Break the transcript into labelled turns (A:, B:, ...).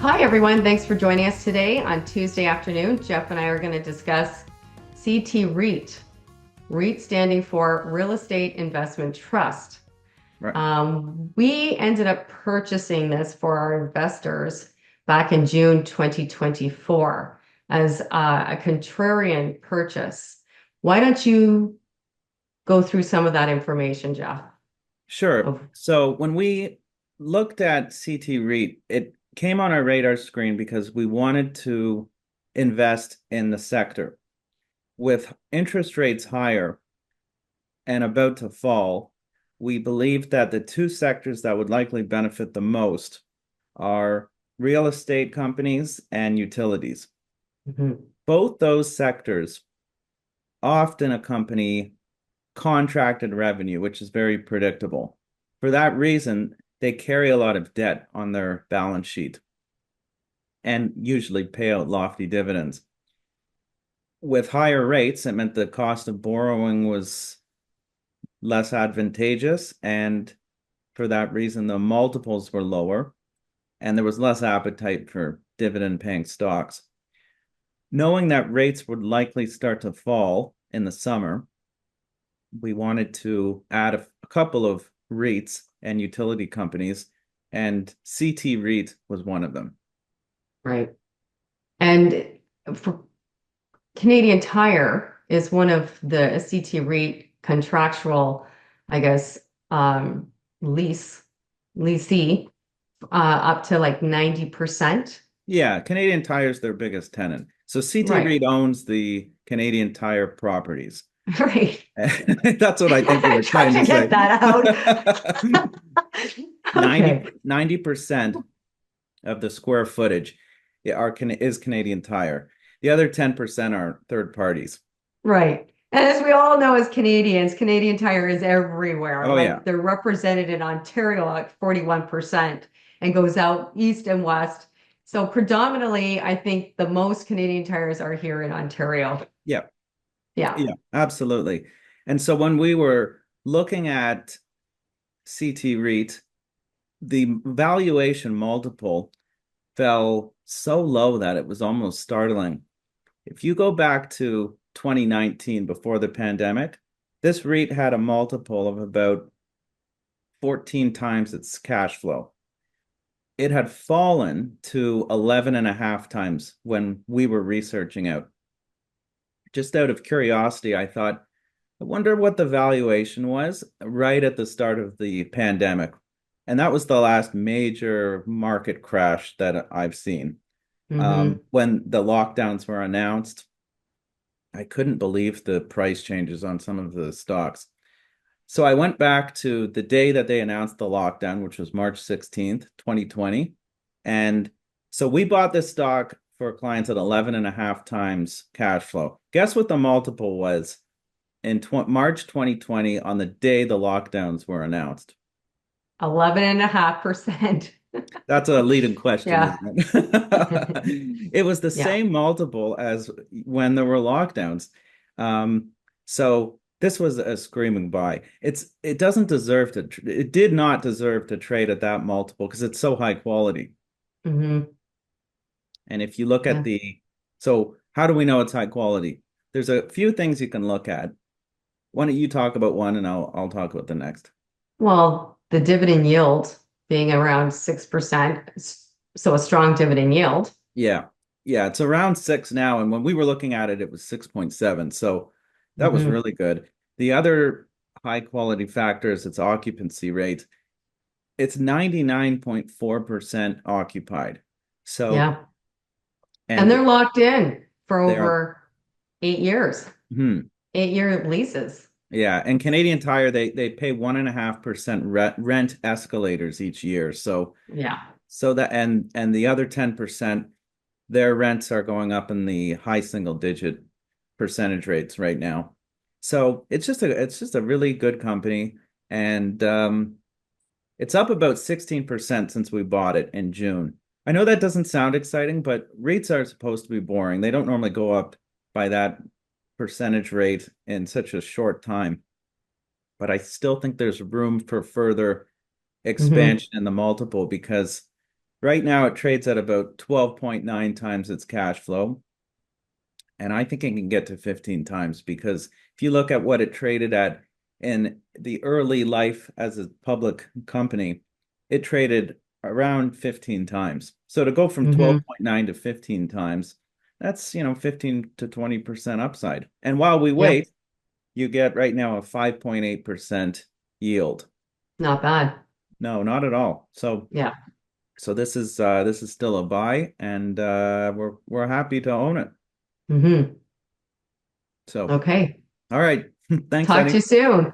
A: Hi, everyone. Thanks for joining us today on Tuesday afternoon. Jeff and I are going to discuss CT REIT, REIT standing for Real Estate Investment Trust.
B: Right.
A: We ended up purchasing this for our investors back in June 2024 as a contrarian purchase. Why don't you go through some of that information, Jeff?
B: Sure.
A: Of,
B: So when we looked at CT REIT, it came on our radar screen because we wanted to invest in the sector. With interest rates higher and about to fall, we believe that the two sectors that would likely benefit the most are real estate companies and utilities.
A: Mhm.
B: Both those sectors often accompany contracted revenue, which is very predictable. For that reason, they carry a lot of debt on their balance sheet and usually pay out lofty dividends. With higher rates, it meant the cost of borrowing was less advantageous, and for that reason, the multiples were lower, and there was less appetite for dividend paying stocks. Knowing that rates would likely start to fall in the summer, we wanted to add a couple of REITs and utility companies, and CT REIT was one of them.
A: Right. And for Canadian Tire is one of the CT REIT contractual, I guess, um, lease leasee up to like 90%.
B: Yeah, Canadian Tire's their biggest tenant. So CT
A: Right.
B: REIT owns the Canadian Tire properties.
A: Right.
B: That's what I think you
A: I'm
B: were
A: trying
B: trying to
A: to get
B: say.
A: that out.
B: 90,
A: Okay.
B: 90% of the square footage is Canadian Tire. The other 10% are third parties.
A: Right. And as we all know, as Canadians, Canadian Tire is everywhere.
B: Oh,
A: Like
B: yeah.
A: they're represented in Ontario at 41% and goes out east and west. So predominantly, I think the most Canadian tires are here in Ontario.
B: Yeah.
A: Yeah.
B: Yeah, absolutely. And so when we were looking at CT REIT, the valuation multiple fell so low that it was almost startling. If you go back to 2019, before the pandemic, this REIT had a multiple of about 14 times its cash flow. It had fallen to 11 and a half times when we were researching out. Just out of curiosity, I thought, I wonder what the valuation was right at the start of the pandemic. And that was the last major market crash that I've seen.
A: Hmm.
B: When the lockdowns were announced, I couldn't believe the price changes on some of the stocks. So I went back to the day that they announced the lockdown, which was March 16th, 2020. And so we bought this stock for clients at 11 and a half times cash flow. Guess what the multiple was in March 2020 on the day the lockdowns were announced?
A: 11.5%.
B: That's a leading question,
A: Yeah.
B: isn't it? It was the
A: Yeah.
B: same multiple as when there were lockdowns. So this was a screaming buy. It doesn't deserve to it did not deserve to trade at that multiple because it's so high quality.
A: Hmm.
B: And if you look at
A: Yeah.
B: so how do we know it's high quality? There's a few things you can look at. Why don't you talk about one and I'll talk about the next.
A: Well, the dividend yield being around 6%, so a strong dividend yield.
B: Yeah. Yeah, it's around 6 now. And when we were looking at it, it was 6.7. So that was
A: Hmm.
B: really good. The other high quality factor is its occupancy rate. It's 99.4% occupied. So,
A: Yeah. And
B: and
A: they're locked in for
B: they are,
A: over 8 years,
B: hmm,
A: 8-year leases.
B: yeah. And Canadian Tire, they pay 1.5% rent escalators each year.
A: Yeah.
B: So that, and the other 10%, their rents are going up in the high single digit percentage rates right now. So it's just a really good company, and it's up about 16% since we bought it in June. I know that doesn't sound exciting, but rates are supposed to be boring. They don't normally go up by that percentage rate in such a short time. But I still think there's room for further
A: Hmm.
B: expansion in the multiple because Right now, it trades at about 12.9 times its cash flow. And I think it can get to 15 times because if you look at what it traded at in the early life as a public company, it traded around 15 times. So to go from
A: Hmm.
B: 12.9 to 15 times, that's, 15 to 20% upside. And while we
A: Yep.
B: wait, you get right now a 5.8% yield.
A: Not bad.
B: No, not at all. So
A: Yeah.
B: this is still a buy, and we're happy to own it.
A: Hmm.
B: So,
A: Okay.
B: all right. Thanks,
A: Talk to
B: Eddie.
A: you soon.